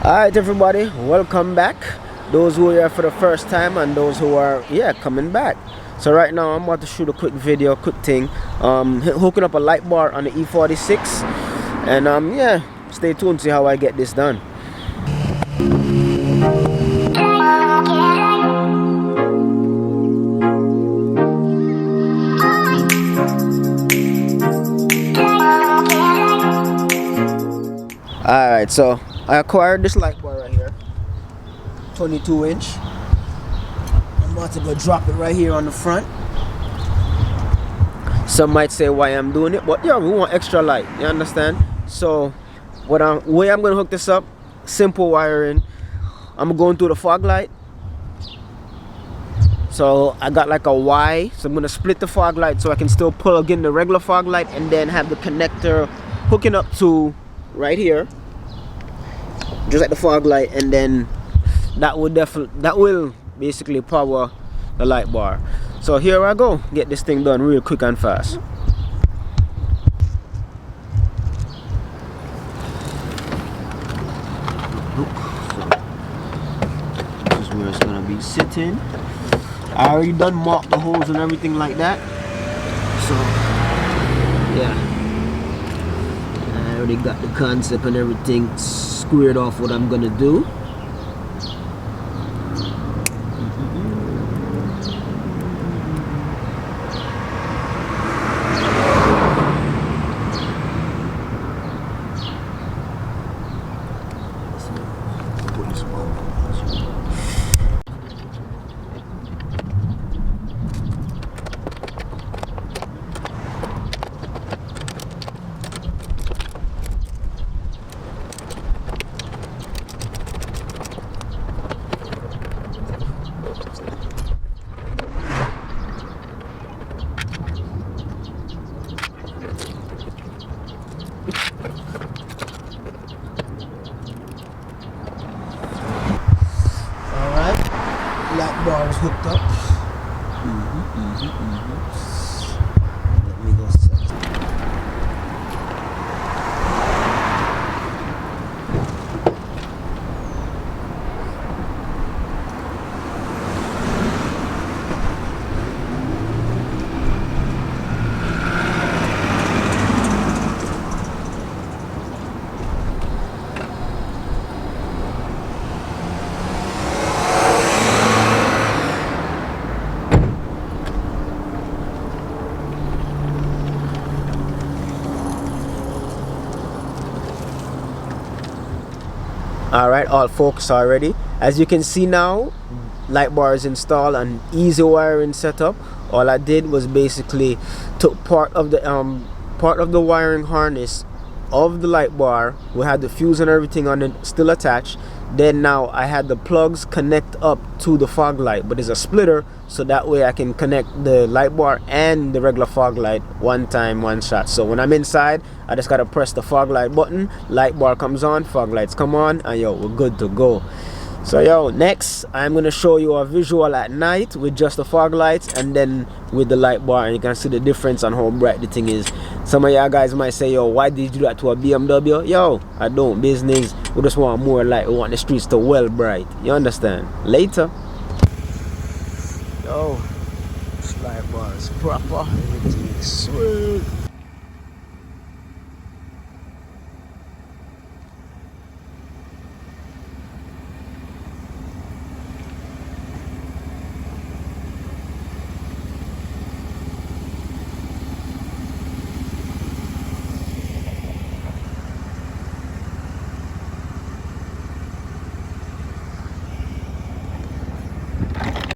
Alright everybody, welcome back. Those who are here for the first time and those who are coming back. So right now I'm about to shoot a quick video, quick thing. Hooking up a light bar on the E46. And stay tuned to see how I get this done. Alright, so I acquired this light bar right here, 22-inch. I'm about to go drop it right here on the front. Some might say why I'm doing it, but yeah, we want extra light, you understand? So way I'm gonna hook this up, simple wiring. I'm going through the fog light. So I got like a Y, so I'm gonna split the fog light so I can still plug in the regular fog light and then have the connector hooking up to right here, just like the fog light, and then that will basically power the light bar. So here I go, get this thing done real quick and fast. This is where it's gonna be sitting. I already done marked the holes and everything like that. So yeah, I already got the concept and everything squared off what I'm gonna do. Light bar is hooked up. Let me go set. Alright, all focused already. As you can see now, light bar is installed and easy wiring setup. All I did was basically took part of the wiring harness of the light bar. We had the fuse and everything on it still attached. Then now I had the plugs connect up to the fog light, but there's a splitter, so that way I can connect the light bar and the regular fog light one time, one shot. So when I'm inside, I just gotta press the fog light button, light bar comes on, fog lights come on, and yo, we're good to go. So yo, next I'm gonna show you a visual at night with just the fog lights and then with the light bar, and you can see the difference on how bright the thing is. Some of y'all guys might say, yo, why did you do that to a BMW? Yo, I don't, business. We just want more light. We want the streets to well bright. You understand? Later. Yo, this light bar is proper. Everything is sweet.